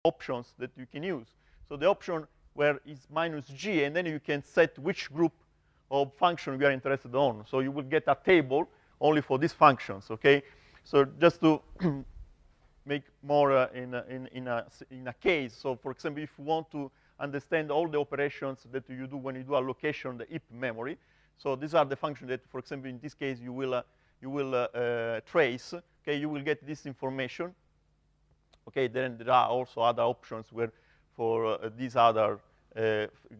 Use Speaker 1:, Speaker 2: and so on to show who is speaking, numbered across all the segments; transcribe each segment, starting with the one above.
Speaker 1: options that you can use. So the option where is minus g, and then you can set which group of function you are interested on. So you will get a table only for these functions, okay? So just to make more in a case. So for example, if you want to understand all the operations that you do when you do allocation the heap memory, so these are the functions that, for example, in this case, you will trace. Okay, you will get this information. Okay, then there are also other options where for these other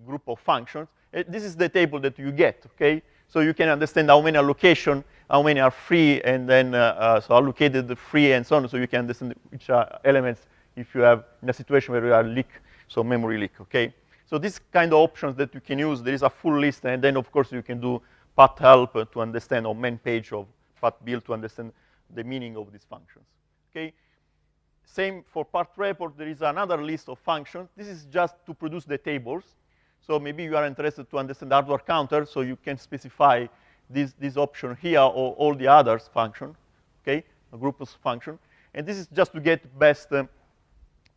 Speaker 1: group of functions. This is the table that you get. Okay, so you can understand how many allocation, how many are free, and then so allocated free and so on. So you can understand which are elements if you have in a situation where you are leak, so memory leak. Okay, so this kind of options that you can use. There is a full list, and then of course you can do path help to understand, or main page of path build to understand the meaning of these functions. Okay. Same for part report. There is another list of functions. This is just to produce the tables. So maybe you are interested to understand the hardware counter, so you can specify this option here or all the others function, okay, a group of function. And this is just to get best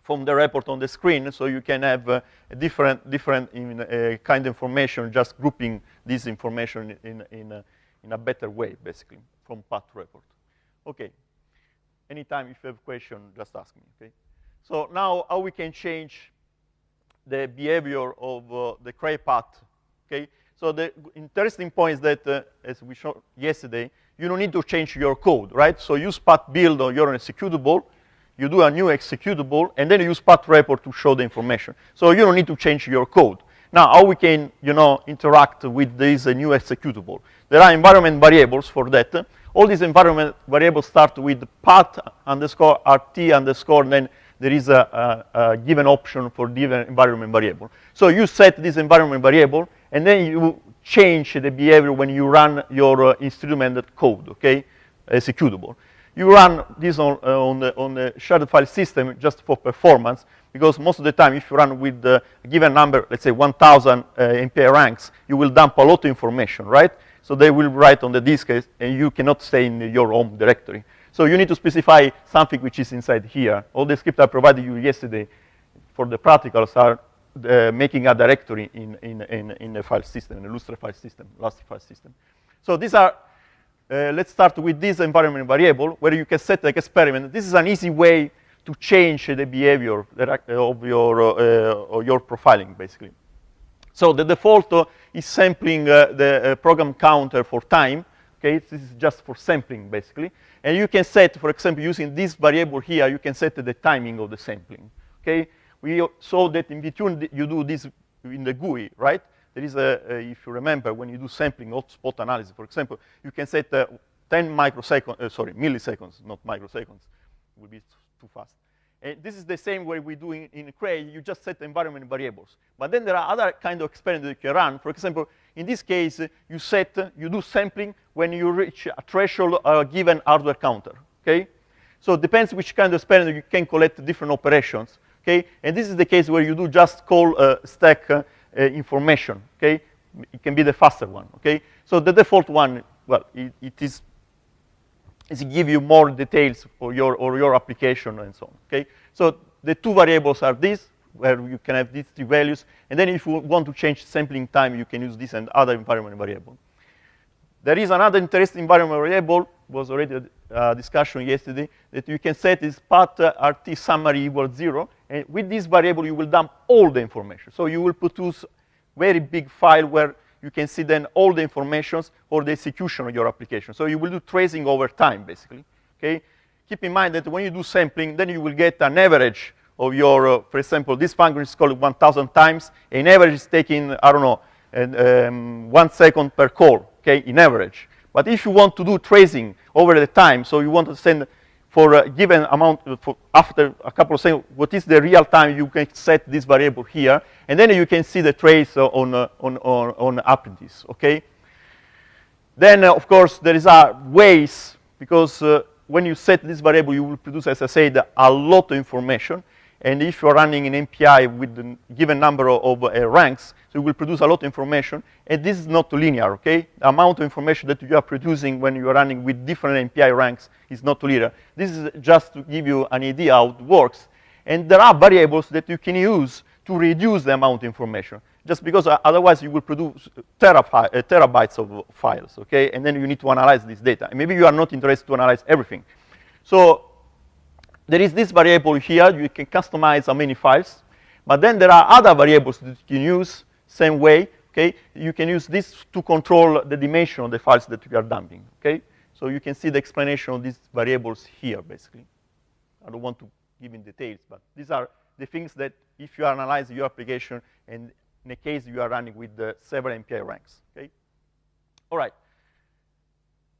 Speaker 1: from the report on the screen, so you can have different kind of information, just grouping this information in a better way, basically, from path report. Okay. Anytime if you have a question, just ask me, okay? So now how we can change the behavior of the Cray path, okay? So the interesting point is that, as we showed yesterday, you don't need to change your code, right? So use path build on your executable, you do a new executable, and then you use path report to show the information. So you don't need to change your code. Now, how we can, interact with this new executable? There are environment variables for that. All these environment variables start with path underscore RT underscore, and then there is a given option for given environment variable. So you set this environment variable, and then you change the behavior when you run your instrumented code, okay, executable. You run this on the shared file system just for performance, because most of the time, if you run with a given number, let's say 1,000 MPI ranks, you will dump a lot of information, right? So they will write on the disk, and you cannot stay in your home directory. So you need to specify something which is inside here. All the scripts I provided you yesterday for the practicals are making a directory in the file system, in the Lustre file system, Lustre file system. So these are, let's start with this environment variable, where you can set the experiment. This is an easy way to change the behavior of your profiling, basically. So the default is sampling the program counter for time. Okay, this is just for sampling, basically. And you can set, for example, using this variable here, you can set the timing of the sampling. Okay, we saw that in between you do this in the GUI, right? There is if you remember, when you do sampling hotspot analysis, for example, you can set 10 microseconds, milliseconds, not microseconds. It will be too fast. And this is the same way we do in Cray. You just set environment variables. But then there are other kind of experiments that you can run. For example, in this case, you do sampling when you reach a threshold given hardware counter. Okay, so it depends which kind of experiment you can collect different operations. Okay, and this is the case where you do just call stack information. Okay, it can be the faster one. Okay, so the default one, well, it give you more details for your application and so on. Okay, so the two variables are these, where you can have these three values, and then if you want to change sampling time, you can use this and other environment variable. There is another interesting environment variable, was already a discussion yesterday, that you can set is path RT summary equals 0, and with this variable you will dump all the information. So you will produce very big file where you can see then all the informations or the execution of your application. So you will do tracing over time, basically. Okay? Keep in mind that when you do sampling, then you will get an average of your, for example, this function is called 1,000 times. An average is taking, I don't know, 1 second per call, okay, in average. But if you want to do tracing over the time, so you want to send for a given amount, after a couple of seconds, what is the real time, you can set this variable here, and then you can see the trace on apprentice, okay? Then, of course, there is ways, because when you set this variable, you will produce, as I said, a lot of information. And if you're running an MPI with a given number of ranks, so you will produce a lot of information. And this is not linear, okay? The amount of information that you are producing when you are running with different MPI ranks is not linear. This is just to give you an idea how it works. And there are variables that you can use to reduce the amount of information, just because otherwise you will produce terabytes of files, okay? And then you need to analyze this data. And maybe you are not interested to analyze everything. So there is this variable here. You can customize how many files. But then there are other variables that you can use same way, okay? You can use this to control the dimension of the files that you are dumping, okay? So you can see the explanation of these variables here, basically. I don't want to give in details, but these are the things that if you analyze your application, and in a case you are running with several MPI ranks, okay? All right.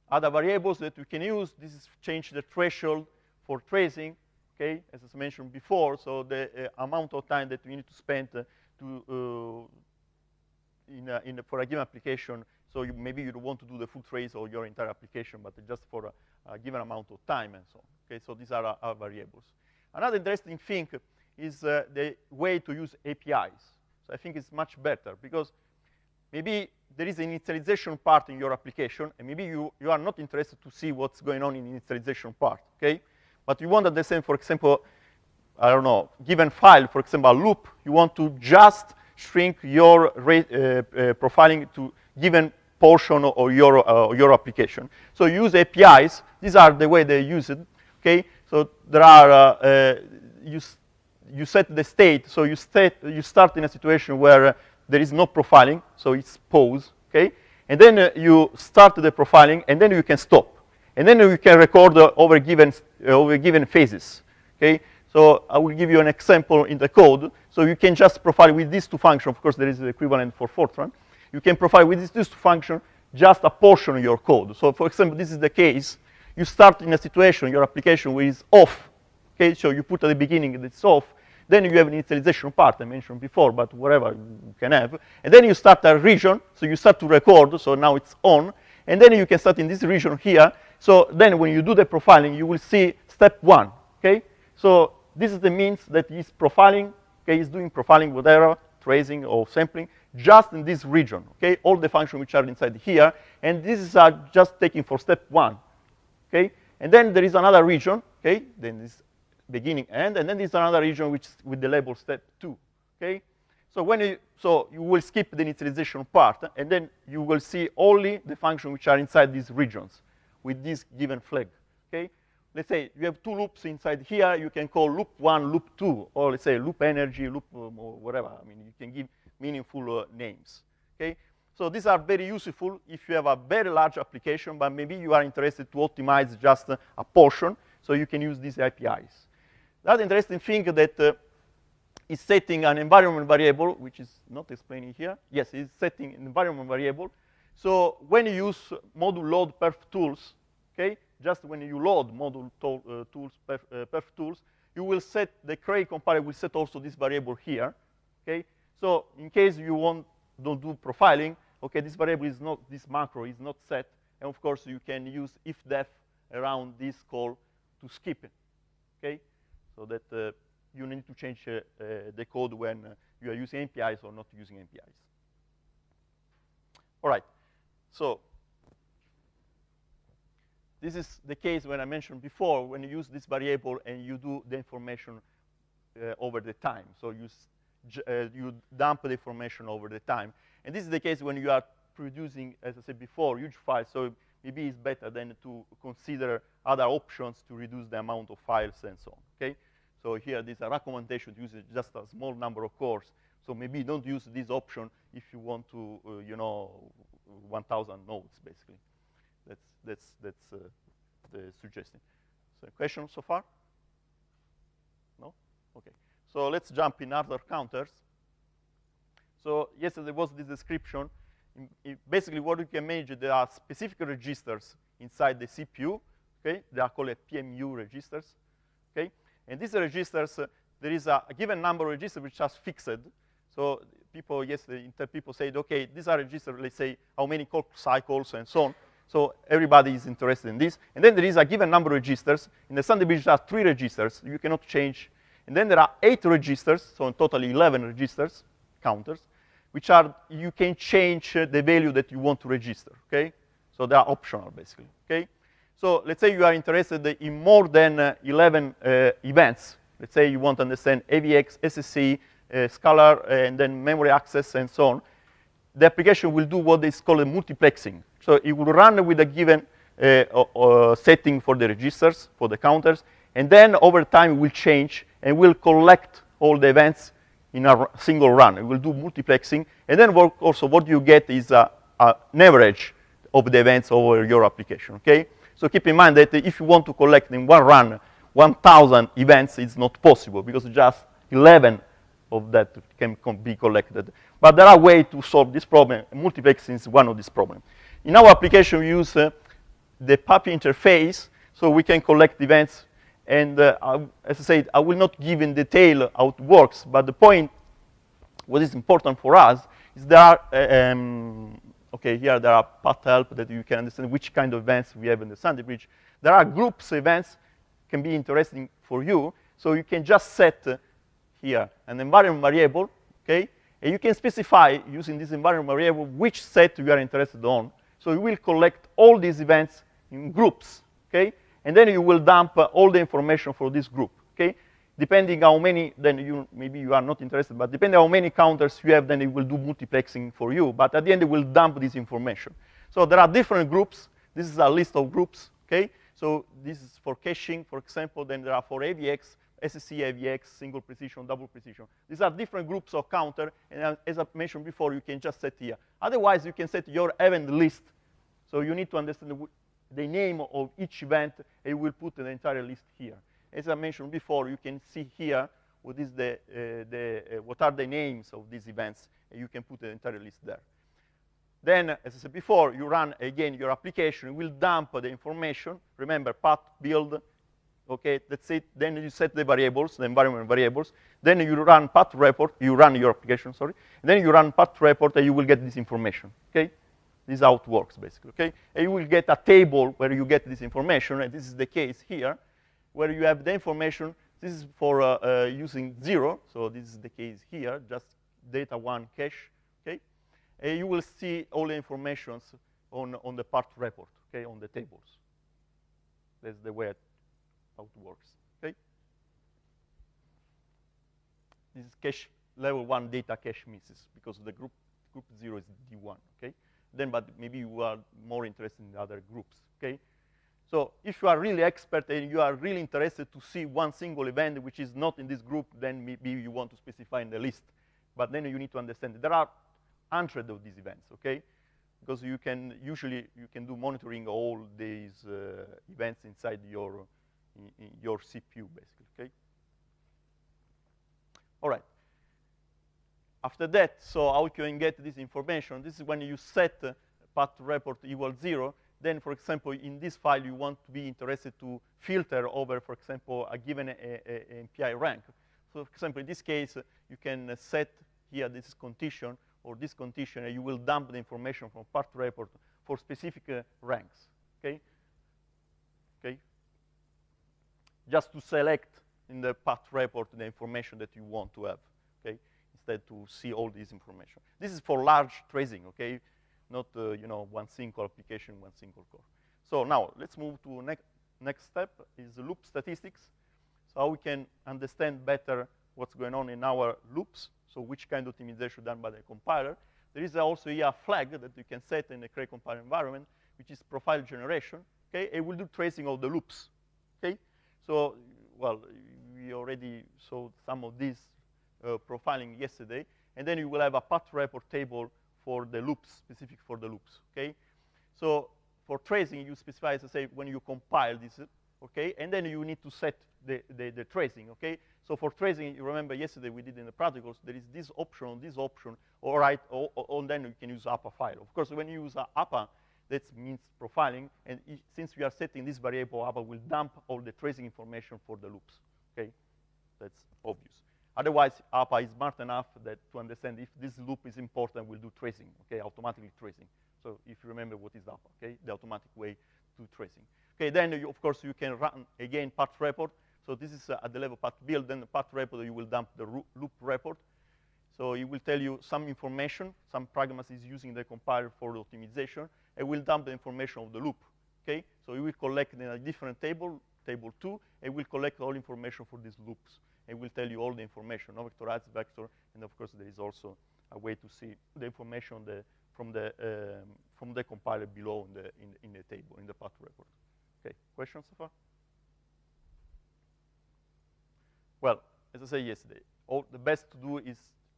Speaker 1: Other variables that we can use, this is change the threshold for tracing, okay, as I mentioned before, so the amount of time that we need to spend for a given application, so maybe you don't want to do the full trace of your entire application, but just for a given amount of time and so on, okay, so these are our variables. Another interesting thing is the way to use APIs. So I think it's much better, because maybe there is an initialization part in your application, and maybe you are not interested to see what's going on in the initialization part, okay? But you want to understand, for example, I don't know, given file, for example, a loop, you want to just shrink your profiling to given portion of your application. So you use APIs. These are the way they use it, okay? So there are, you set the state. So you start in a situation where there is no profiling, so it's pause, okay? And then you start the profiling, and then you can stop. And then you can record over given phases, okay? So I will give you an example in the code. So you can just profile with these two functions. Of course, there is the equivalent for Fortran. You can profile with these two functions just a portion of your code. So for example, this is the case. You start in a situation, your application where it's off, okay? So you put at the beginning that it's off. Then you have an initialization part I mentioned before, but whatever you can have. And then you start a region, so you start to record, so now it's on. And then you can start in this region here. So then when you do the profiling, you will see step 1, okay? So this is the means that is profiling, okay? Is doing profiling, whatever, tracing or sampling, just in this region, okay? All the functions which are inside here. And this is just taking for step 1, okay? And then there is another region, okay? Then this beginning end, and then there's another region which is with the label step 2, okay? So you will skip the initialization part, and then you will see only the functions which are inside these regions with this given flag, okay? Let's say you have 2 loops inside here. You can call loop 1, loop 2, or let's say loop energy, loop or whatever. I mean, you can give meaningful names, okay? So these are very useful if you have a very large application, but maybe you are interested to optimize just a portion, so you can use these APIs. The other interesting thing that is setting an environment variable, which is not explaining here. Yes, it's setting an environment variable. So when you use module load perf tools, okay, just when you load module tools, perf tools, you will set the Cray compiler will set also this variable here, okay? So in case you don't do profiling, okay, this variable is not, this macro is not set, and of course you can use if-def around this call to skip it, okay? So that you need to change the code when you are using APIs or not using APIs. All right, so this is the case when I mentioned before, when you use this variable and you do the information over the time. So you dump the information over the time. And this is the case when you are producing, as I said before, huge files. So maybe it's better then to consider other options to reduce the amount of files and so on, okay? So here, there's a recommendation to use just a small number of cores. So maybe don't use this option if you want to, 1,000 nodes, basically. That's the suggestion. So questions so far? No? Okay. So let's jump in other counters. So yes, there was this description. Basically, what you can manage, there are specific registers inside the CPU. Okay, they are called PMU registers. Okay, and these registers, there is a given number of registers which are fixed. So people, people said, okay, these are registers. Let's say how many clock cycles and so on. So everybody is interested in this. And then there is a given number of registers. In the standard bit, there are 3 registers. You cannot change. And then there are 8 registers, so in total 11 registers, counters, which are, you can change the value that you want to register, okay? So they are optional, basically, okay? So let's say you are interested in more than 11 events. let's say you want to understand AVX, SSC, scalar, and then memory access, and so on, the application will do what is called a multiplexing. So it will run with a given setting for the registers, for the counters, and then over time it will change and will collect all the events in a single run. It will do multiplexing, and then also what you get is an average of the events over your application, okay? So keep in mind that if you want to collect in one run 1,000 events, it's not possible because just 11 of that can be collected. But there are ways to solve this problem. Multiplexing is one of these problems. In our application, we use the PAPI interface, so we can collect events. And as I said, I will not give in detail how it works, but the point, what is important for us, is there are, okay, here there are path help that you can understand which kind of events we have in the Sandy Bridge. There are groups events can be interesting for you, so you can just set here an environment variable, okay? And you can specify, using this environment variable, which set you are interested on. So you will collect all these events in groups, okay? And then you will dump all the information for this group, okay? Depending how many, then maybe you are not interested, but depending how many counters you have, then it will do multiplexing for you. But at the end, it will dump this information. So there are different groups. This is a list of groups, okay? So this is for caching, for example. Then there are for AVX, SSC, AVX, single precision, double precision. These are different groups of counter. And as I mentioned before, you can just set here. Otherwise, you can set your event list. So you need to understand the name of each event, and you will put the entire list here. As I mentioned before, you can see here what is what are the names of these events, and you can put the entire list there. Then, as I said before, you run again your application. It will dump the information. Remember, path build. Okay, that's it. Then you set the variables, the environment variables. Then you run path report. You run your application, sorry. And then you run path report, and you will get this information. Okay. This is how it works, basically, okay? And you will get a table where you get this information, and this is the case here, where you have the information. This is for using 0, so this is the case here, just data 1 cache, okay? And you will see all the informations on the part report, okay, on the tables. That's the way how it works, okay? This is cache level 1 data cache misses, because the group 0 is D1, okay? Then, but maybe you are more interested in the other groups, okay? So if you are really expert and you are really interested to see one single event which is not in this group, then maybe you want to specify in the list. But then you need to understand that there are hundreds of these events, okay? Because you can do monitoring all these events inside your CPU, basically, okay? All right. After that, so how you can get this information? This is when you set path report equal 0. Then, for example, in this file, you want to be interested to filter over, for example, a given MPI rank. So, for example, in this case, you can set here this condition or this condition, and you will dump the information from path report for specific ranks. Okay? Okay? Just to select in the path report the information that you want to have. Okay? Instead to see all this information. This is for large tracing, okay? Not one single application, one single core. So now let's move to next step is loop statistics. So how we can understand better what's going on in our loops. So which kind of optimization done by the compiler. There is also here a flag that you can set in the Cray compiler environment, which is profile generation. Okay, it will do tracing of the loops. Okay, so well we already saw some of these profiling yesterday, and then you will have a path report table for the loops, specific for the loops, okay? So for tracing, you specify, as I say, when you compile this, okay? And then you need to set the tracing, okay? So for tracing, you remember yesterday we did in the practicals, there is this option, or then you can use APA file. Of course, when you use APA, that means profiling, and since we are setting this variable, APA will dump all the tracing information for the loops, okay? That's obvious. Otherwise, APA is smart enough that to understand if this loop is important, we'll do tracing, okay, automatically tracing. So if you remember what is APA, okay, the automatic way to do tracing. Okay, then of course you can run again path report. So this is at the level path build. Then the path report you will dump the loop report. So it will tell you some information. Some pragmas is using the compiler for the optimization. It will dump the information of the loop. Okay, so you will collect in a different table 2, and will collect all information for these loops. It will tell you all the information, no vectorized vector, and of course there is also a way to see the information from the compiler below in the table, in the path report. Okay, questions so far? Well, as I said yesterday, the best to do is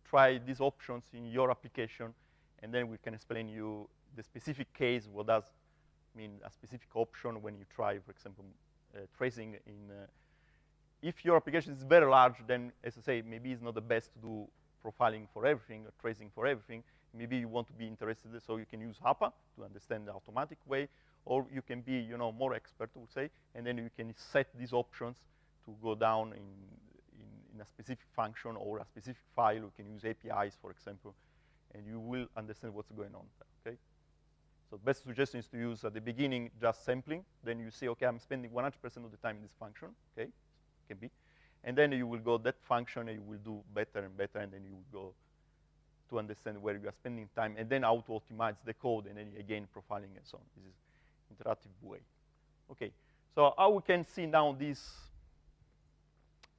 Speaker 1: try these options in your application, and then we can explain you the specific case, what does mean a specific option when you try, for example, tracing in. If your application is very large, then, as I say, maybe it's not the best to do profiling for everything or tracing for everything. Maybe you want to be interested, so you can use HAPA to understand the automatic way, or you can be, more expert, I would say, and then you can set these options to go down in a specific function or a specific file. You can use APIs, for example, and you will understand what's going on there, okay? So the best suggestion is to use at the beginning just sampling. Then you say, okay, I'm spending 100% of the time in this function, okay? Can be. And then you will go that function, and you will do better and better, and then you will go to understand where you are spending time, and then how to optimize the code, and then again profiling and so on. This is interactive way. Okay, so how we can see now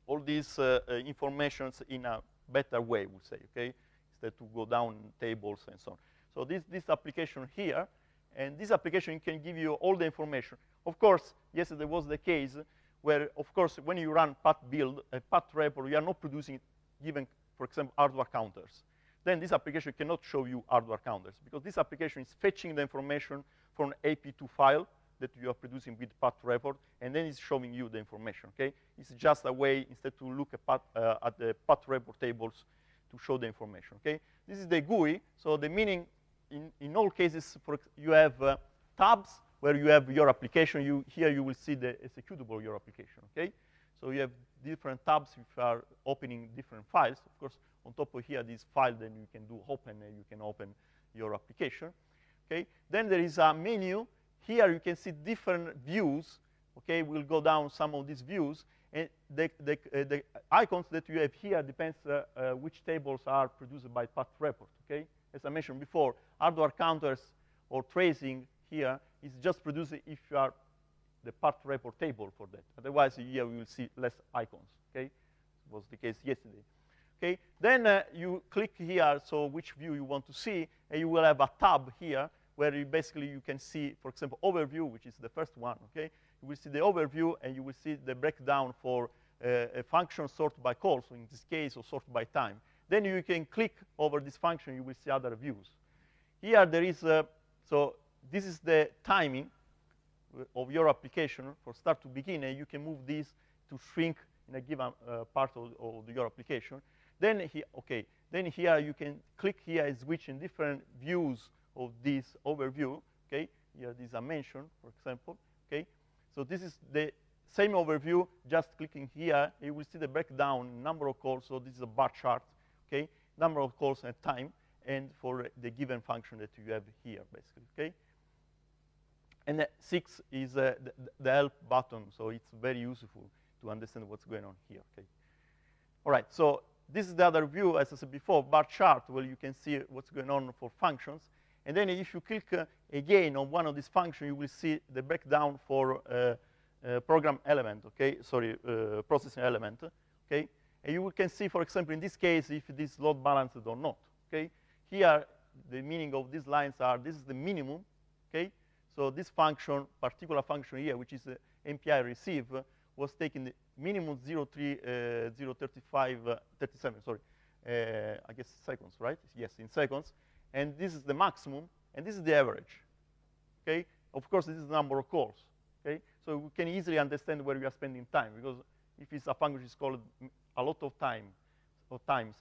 Speaker 1: all these informations in a better way, we say, okay, instead to go down tables and so on. So this application here, and this application can give you all the information. Of course, yesterday was the case where, of course, when you run path build, a path report, you are not producing given, for example, hardware counters. Then this application cannot show you hardware counters, because this application is fetching the information from an AP2 file that you are producing with path report, and then it's showing you the information, okay? It's just a way, instead to look at the path report tables to show the information, okay? This is the GUI, so the meaning, in all cases, you have tabs where you have your application. Here you will see the executable of your application, okay? So you have different tabs if you are opening different files. Of course, on top of here, this file, then you can do open, and you can open your application, okay? Then there is a menu. Here you can see different views, okay? We'll go down some of these views, and the icons that you have here depends which tables are produced by path report, okay? As I mentioned before, hardware counters or tracing here is just produced if you are the path report table for that. Otherwise, here we will see less icons, okay? It was the case yesterday. Okay, then you click here, so which view you want to see, and you will have a tab here where you can see, for example, overview, which is the first one, okay? You will see the overview, and you will see the breakdown for a function sorted by call, so in this case, or sorted by time. Then you can click over this function, you will see other views. Here there is, so this is the timing of your application from start to begin, and you can move this to shrink in a given part of your application. Then here you can click here and switch in different views of this overview, okay? Here these are mentioned, for example, okay? So this is the same overview, just clicking here, you will see the breakdown, number of calls, so this is a bar chart, okay? Number of calls and time, and for the given function that you have here, basically, okay? And the 6 is the help button, so it's very useful to understand what's going on here, okay? All right, so this is the other view, as I said before, bar chart, where you can see what's going on for functions. And then if you click again on one of these functions, you will see the breakdown for program element, okay? Sorry, processing element, okay? And you can see, for example, in this case, if it is load balanced or not, okay? Here, the meaning of these lines are, this is the minimum, okay? So this function, particular function here, which is MPI receive, was taking the minimum 37, sorry, I guess seconds, right? Yes, in seconds. And this is the maximum, and this is the average, okay? Of course, this is the number of calls, okay? So we can easily understand where we are spending time, because if it's a function which is called a lot of times,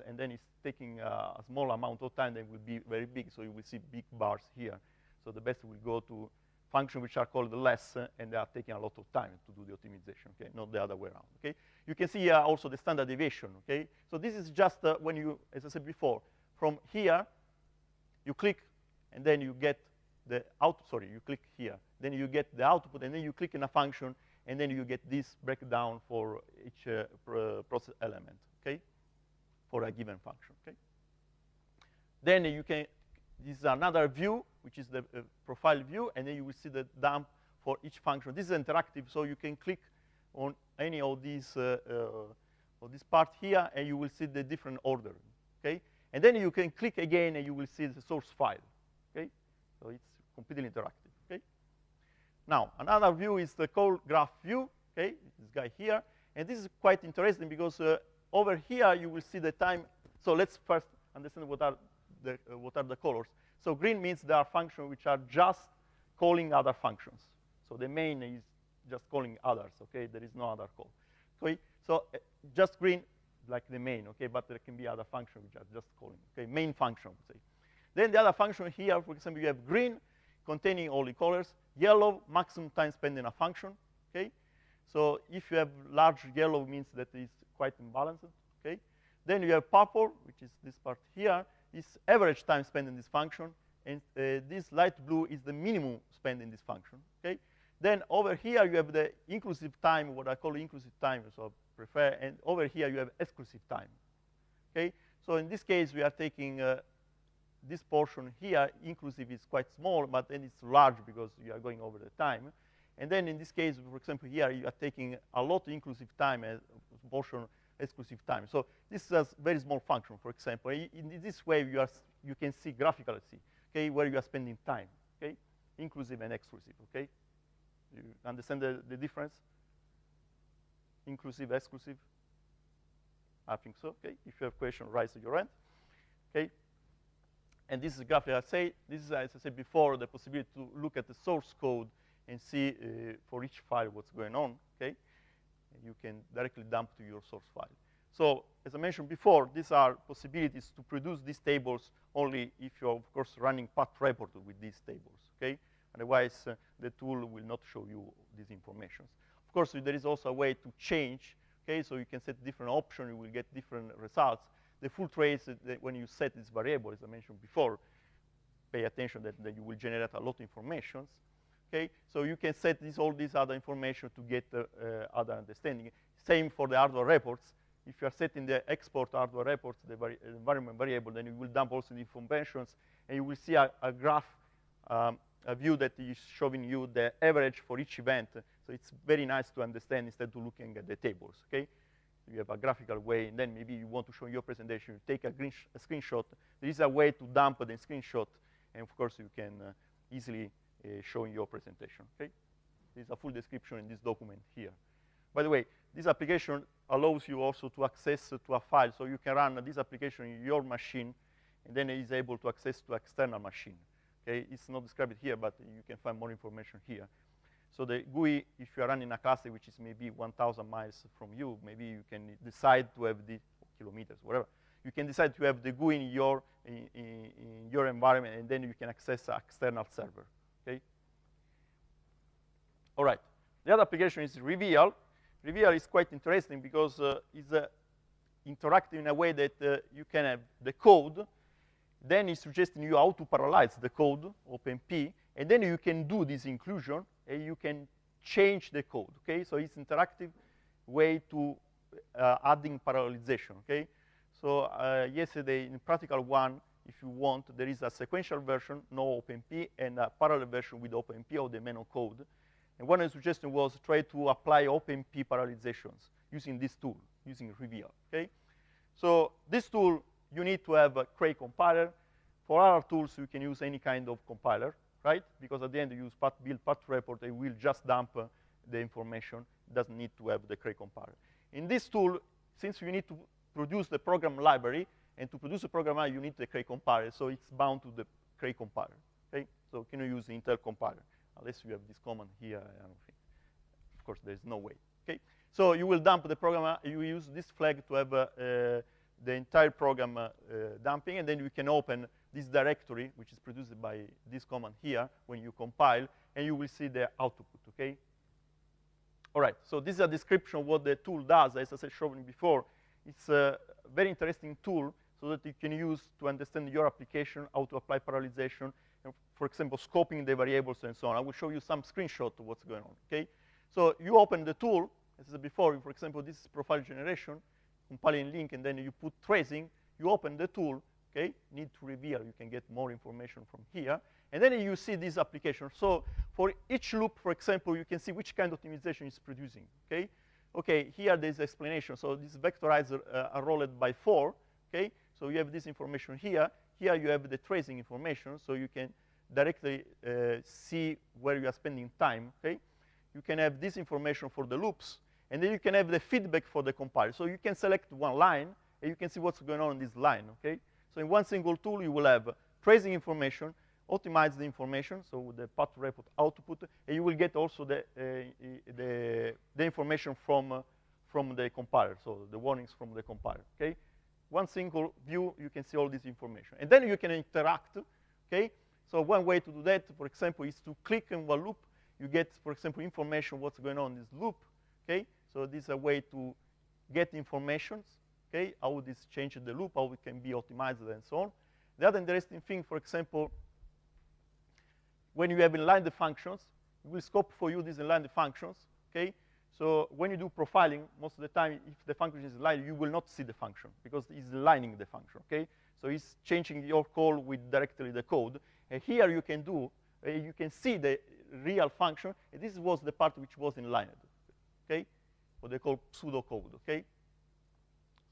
Speaker 1: and then it's taking a small amount of time, then it will be very big, so you will see big bars here. So the best will go to functions which are called less, and they are taking a lot of time to do the optimization, okay? Not the other way around, okay? You can see also the standard deviation, okay? So this is just when you, as I said before, from here, you click, and then you get the output, sorry, you click here. Then you get the output, and then you click in a function, and then you get this breakdown for each process element, okay? For a given function, okay? Then you can, this is another view, which is the profile view, and then you will see the dump for each function. This is interactive, so you can click on any of these part here, and you will see the different order, okay? And then you can click again, and you will see the source file, okay? So it's completely interactive, okay? Now, another view is the Col Graph View, okay? This guy here. And this is quite interesting because over here you will see the time. So let's first understand what are the colors. So green means there are functions which are just calling other functions. So the main is just calling others, okay? There is no other call. Okay? So just green, like the main, okay? But there can be other functions which are just calling, okay? Main function, say. Then the other function here, for example, you have green containing all the colors, yellow, maximum time spent in a function, okay? So if you have large yellow, means that it's quite imbalanced, okay? Then you have purple, which is this part here, is average time spent in this function, and this light blue is the minimum spent in this function, okay? Then over here you have the inclusive time, what I call inclusive time, so I prefer, and over here you have exclusive time, okay? So in this case, we are taking this portion here. Inclusive is quite small, but then it's large because you are going over the time. And then in this case, for example, here you are taking a lot of inclusive time as portion exclusive time. So this is a very small function, for example. In this way, you can see graphically, okay, where you are spending time, okay? Inclusive and exclusive, okay? You understand the difference? Inclusive, exclusive? I think so, okay? If you have questions, raise your hand, okay? And this is graphically, this is, as I said before, the possibility to look at the source code and see for each file what's going on, okay? You can directly dump to your source file. So as I mentioned before, these are possibilities to produce these tables only if you're, of course, running path report with these tables, okay? Otherwise, the tool will not show you these information. Of course, there is also a way to change, okay? So you can set different options, you will get different results. The full trace, when you set this variable, as I mentioned before, pay attention that you will generate a lot of information. Okay, so you can set all these other information to get other understanding. Same for the hardware reports. If you are setting the export hardware reports, the environment variable, then you will dump also the informations, and you will see a graph, a view that is showing you the average for each event. So it's very nice to understand instead of looking at the tables. Okay, you have a graphical way, and then maybe you want to show your presentation. You take a screenshot. There is a way to dump the screenshot, and of course you can easily showing your presentation, okay? There's a full description in this document here. By the way, this application allows you also to access to a file, so you can run this application in your machine, and then it is able to access to external machine, okay? It's not described here, but you can find more information here. So the GUI, if you are running a cluster which is maybe 1,000 miles from you, maybe you can decide to have the kilometers, whatever. You can decide to have the GUI in your environment, and then you can access an external server. Okay. All right. The other application is Reveal. Reveal is quite interesting because it's interactive in a way that you can have the code. Then it's suggesting you how to parallelize the code, OpenP, and then you can do this inclusion, and you can change the code. Okay. So it's interactive way to adding parallelization. Okay. So yesterday, in practical one, if you want, there is a sequential version, no OpenP, and a parallel version with OpenP of the manual code. And one of the suggestions was try to apply OpenP parallelizations using this tool, using Reveal, okay? So this tool, you need to have a Cray compiler. For other tools, you can use any kind of compiler, right? Because at the end, you use build path report, it will just dump the information. It doesn't need to have the Cray compiler. In this tool, since you need to produce the program library, and to produce a program, you need the Cray compiler, so it's bound to the Cray compiler, okay? So can you use the Intel compiler? Unless you have this command here, I don't think. Of course, there's no way, okay? So you will dump the program, you use this flag to have the entire program dumping, and then you can open this directory, which is produced by this command here, when you compile, and you will see the output, okay? All right, so this is a description of what the tool does. As I said, showing before, it's a very interesting tool so that you can use to understand your application, how to apply parallelization, and for example, scoping the variables and so on. I will show you some screenshot of what's going on, okay? So you open the tool, as I said before, for example, this is profile generation, compiling link, and then you put tracing, you open the tool, okay? Need to reveal, you can get more information from here. And then you see this application. So for each loop, for example, you can see which kind of optimization it's producing, okay? Okay, here there's explanation. So this vectorizer are rolled by 4, okay? So you have this information here. Here you have the tracing information, so you can directly see where you are spending time, okay? You can have this information for the loops, and then you can have the feedback for the compiler. So you can select one line, and you can see what's going on in this line, okay? So in one single tool, you will have tracing information, optimize the information, so the path report output, and you will get also the information from the compiler, so the warnings from the compiler, okay? One single view, you can see all this information. And then you can interact, okay? So one way to do that, for example, is to click in one loop. You get, for example, information what's going on in this loop, okay? So this is a way to get information, okay? How this changes the loop, how it can be optimized, and so on. The other interesting thing, for example, when you have inline the functions, it will scope for you these inline the functions, okay? So when you do profiling, most of the time, if the function is inline, you will not see the function because it's aligning the function, okay? So it's changing your call with directly the code. And here you can do, you can see the real function. And this was the part which was inlined, okay? What they call pseudocode, okay?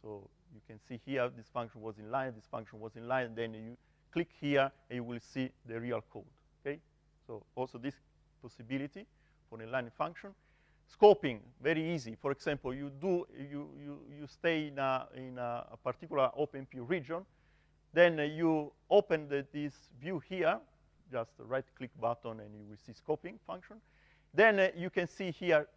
Speaker 1: So you can see here, this function was inline, this function was inline. Then you click here, and you will see the real code, okay? So also this possibility for inline function. Scoping, very easy. For example, you stay in a particular OpenP region. Then you open this view here, just a right-click button, and you will see scoping function. Then you can see here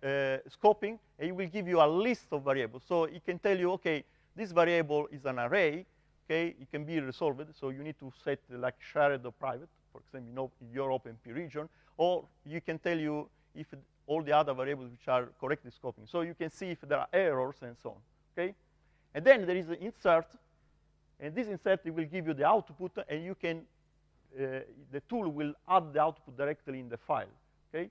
Speaker 1: scoping, and it will give you a list of variables. So it can tell you, okay, this variable is an array, okay? It can be resolved, so you need to set like shared or private, for example, in your OpenP region, or you can tell you if all the other variables which are correctly scoping. So you can see if there are errors and so on, okay? And then there is an insert, and this insert will give you the output, and you can, the tool will add the output directly in the file, okay?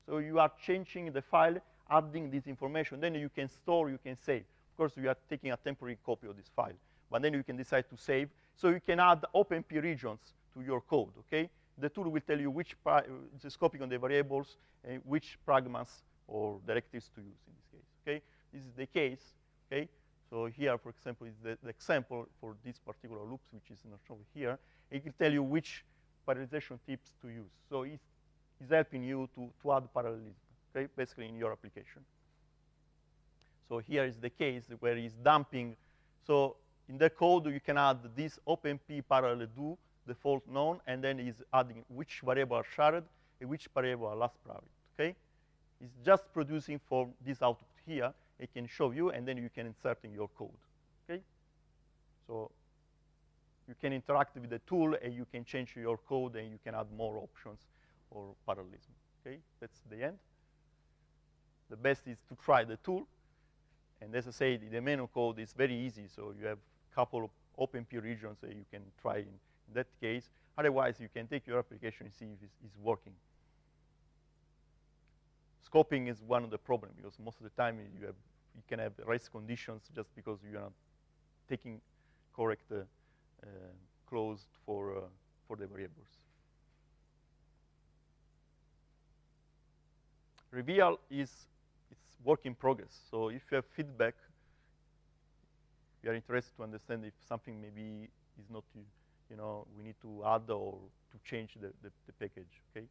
Speaker 1: So you are changing the file, adding this information. Then you can store, you can save. Of course, you are taking a temporary copy of this file, but then you can decide to save. So you can add OpenP regions to your code, okay? The tool will tell you which the scoping on the variables and which pragmas or directives to use in this case, okay? This is the case, okay? So here, for example, is the example for this particular loops, which is not shown here. It will tell you which parallelization tips to use. So it's helping you to add parallelism, okay, basically in your application. So here is the case where it's dumping. So in the code, you can add this OpenP parallel do, default known, and then it's adding which variable are shared and which variable are last private, okay? It's just producing for this output here. It can show you, and then you can insert in your code, okay? So you can interact with the tool, and you can change your code, and you can add more options or parallelism, okay? That's the end. The best is to try the tool. And as I said, the menu code is very easy, so you have a couple of OpenP regions that you can try in that case. Otherwise, you can take your application and see if it's working. Scoping is one of the problems, because most of the time you can have race conditions just because you are not taking correct clause for the variables. Reveal it's work in progress. So if you have feedback, you are interested to understand if something maybe is not, we need to add or to change the package, okay?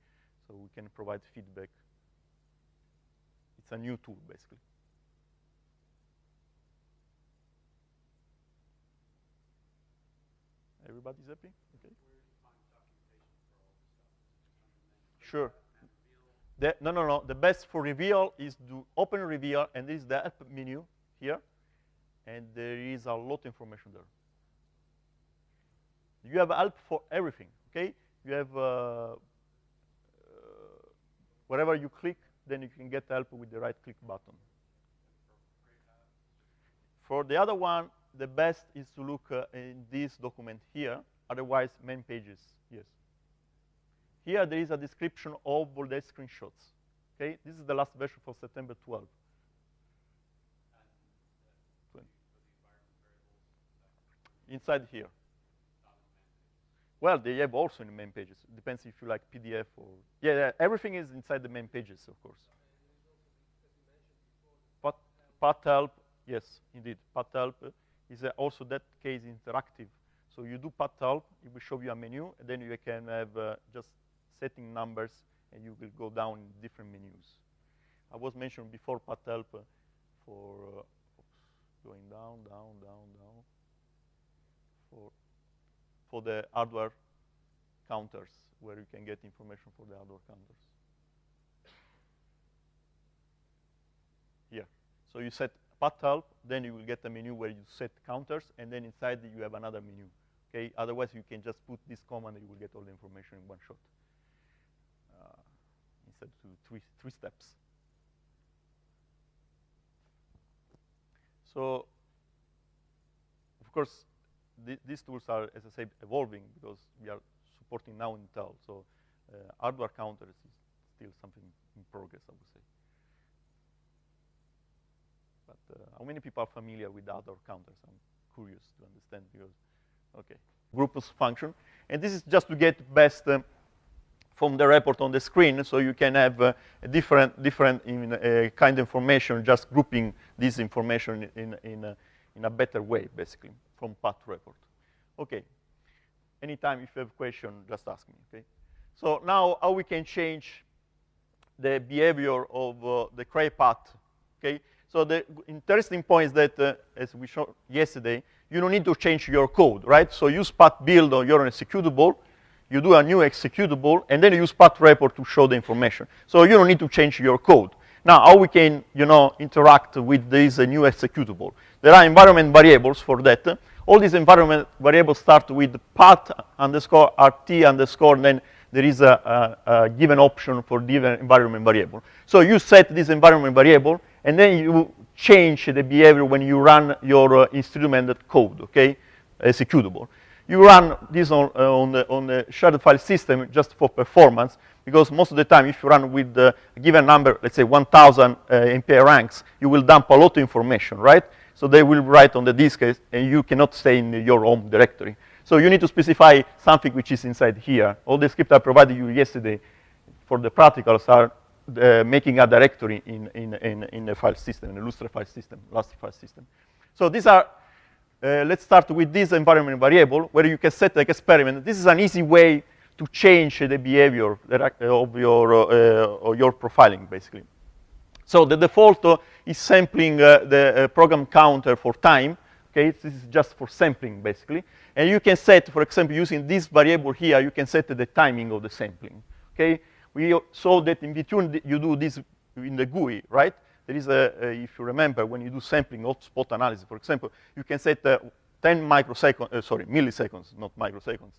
Speaker 1: So we can provide feedback. It's a new tool, basically. Everybody's happy? Okay.
Speaker 2: Where do you find documentation for all this stuff?
Speaker 1: Sure. No. The best for reveal is to open reveal, and this is the help menu here, and there is a lot of information there. You have help for everything, okay? You have wherever you click, then you can get help with the right-click button. For the other one, the best is to look in this document here. Otherwise, main pages, yes. Here, there is a description of all the screenshots. Okay, this is the last version for September 12. Inside here. Well, they have also in the main pages. It depends if you like PDF or... Yeah, everything is inside the main pages, of course. Path help, yes, indeed. Path help is also that case interactive. So you do path help, it will show you a menu, and then you can have just setting numbers, and you will go down in different menus. I was mentioning before path help for going down, for the hardware counters, where you can get information for the hardware counters. Here. So you set path help, then you will get a menu where you set counters, and then inside you have another menu. Okay. Otherwise, you can just put this command, and you will get all the information in one shot, instead of three steps. So, of course, these tools are, as I said, evolving because we are supporting now Intel. So, hardware counters is still something in progress, I would say. But how many people are familiar with hardware counters? I'm curious to understand because, okay. Groups function. And this is just to get best from the report on the screen, so you can have a different kind of information, just grouping this information in a better way, basically, from path report. Okay. Anytime if you have a question, just ask me, okay? So now how we can change the behavior of the Cray path, okay? So the interesting point is that, as we showed yesterday, you don't need to change your code, right? So use path build on your executable, you do a new executable, and then you use path report to show the information. So you don't need to change your code. Now, how we can, interact with this new executable? There are environment variables for that. All these environment variables start with path underscore RT underscore, and then there is a given option for given environment variable. So you set this environment variable, and then you change the behavior when you run your instrumented code, okay, executable. You run this on the shared file system just for performance, because most of the time, if you run with a given number, let's say 1,000 MPI ranks, you will dump a lot of information, right? So they will write on the disk, and you cannot stay in your home directory. So you need to specify something which is inside here. All the scripts I provided you yesterday for the practicals are making a directory in the file system, in the Lustre file system, Lustre file system. So these are, let's start with this environment variable where you can set the experiment. This is an easy way to change the behavior of your profiling, basically. So the default is sampling the program counter for time. Okay, this is just for sampling, basically. And you can set, for example, using this variable here, you can set the timing of the sampling. Okay, we saw that in between you do this in the GUI, right? There is if you remember, when you do sampling hotspot analysis, for example, you can set 10 milliseconds, not microseconds.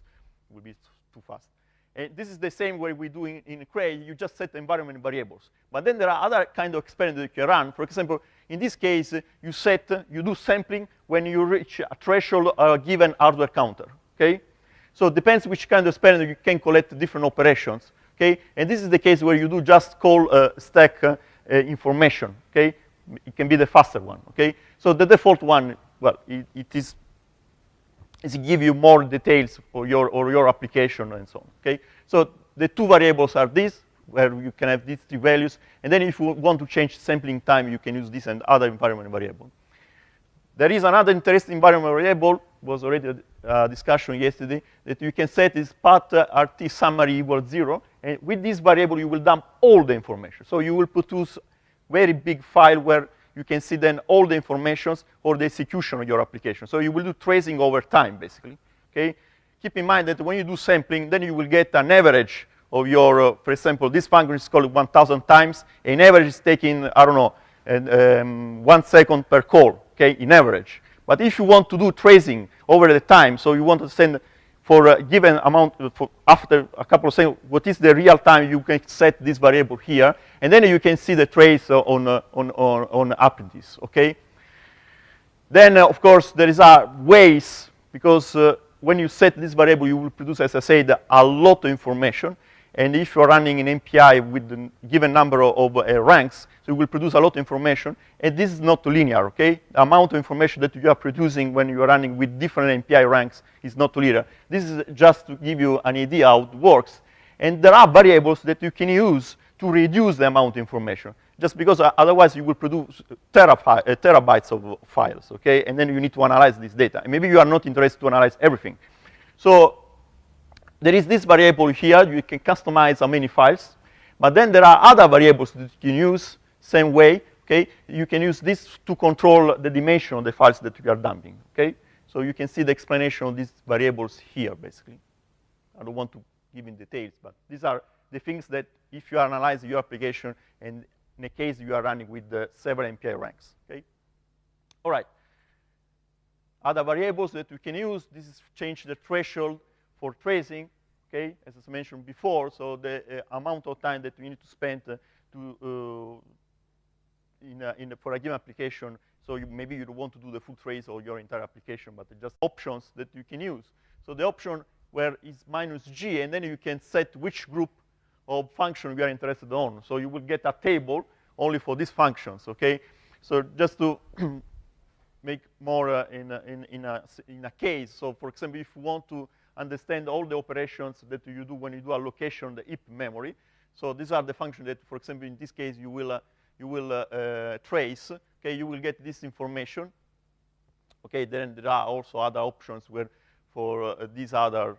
Speaker 1: It will be too fast. And this is the same way we do in Cray. You just set environment variables. But then there are other kind of experiments that you can run. For example, in this case, you do sampling when you reach a threshold given hardware counter. Okay, so it depends which kind of experiment you can collect different operations. Okay, and this is the case where you do just call stack information. Okay, it can be the faster one. Okay, so the default one, well, it is give you more details for your application and so on. Okay, so the two variables are these, where you can have these three values, and then if you want to change sampling time, you can use this and other environment variable. There is another interesting environment variable, was already a discussion yesterday, that you can set is path RT summary equals 0, and with this variable you will dump all the information. So you will produce very big file where you can see then all the informations for the execution of your application. So you will do tracing over time, basically. Okay? Keep in mind that when you do sampling, then you will get an average of your, for example, this function is called 1,000 times. An average is taking, I don't know, 1 second per call, okay, in average. But if you want to do tracing over the time, so you want to send for a given amount, after a couple of seconds, what is the real time, you can set this variable here, and then you can see the trace on apprentice, okay? Then, of course, there is ways, because when you set this variable, you will produce, as I said, a lot of information. And if you're running an MPI with a given number of ranks, so it will produce a lot of information. And this is not linear, okay? The amount of information that you are producing when you are running with different MPI ranks is not linear. This is just to give you an idea how it works. And there are variables that you can use to reduce the amount of information, just because otherwise you will produce terabytes of files, okay? And then you need to analyze this data. And maybe you are not interested to analyze everything. So there is this variable here. You can customize how many files. But then there are other variables that you can use same way, okay? You can use this to control the dimension of the files that you are dumping, okay? So you can see the explanation of these variables here, basically. I don't want to give in details, but these are the things that if you analyze your application, and in a case you are running with several MPI ranks, okay? All right. Other variables that we can use, this is change the threshold for tracing, okay, as I mentioned before. So the amount of time that we need to spend for a given application. So maybe you don't want to do the full trace of your entire application, but just options that you can use. So the option where is -G, and then you can set which group of function you are interested on. So you will get a table only for these functions, okay? So just to make more in a case. So for example, if you want to understand all the operations that you do when you do allocation of the heap memory, so these are the functions that, for example, in this case, you will trace. Okay, you will get this information. Okay, then there are also other options where for these other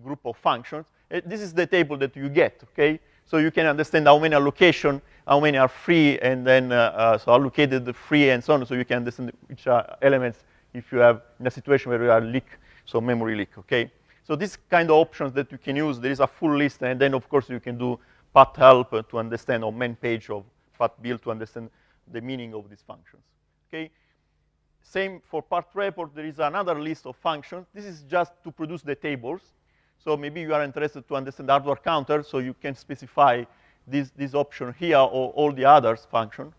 Speaker 1: group of functions. This is the table that you get. Okay, so you can understand how many allocation, how many are free, and then so allocated free and so on. So you can understand which are elements if you have in a situation where you are leak, so memory leak. Okay, so this kind of options that you can use. There is a full list, and then of course you can do path help to understand, or main page of path build to understand the meaning of these functions. Okay. Same for part report. There is another list of functions. This is just to produce the tables. So maybe you are interested to understand the hardware counter, so you can specify this option here or all the others function.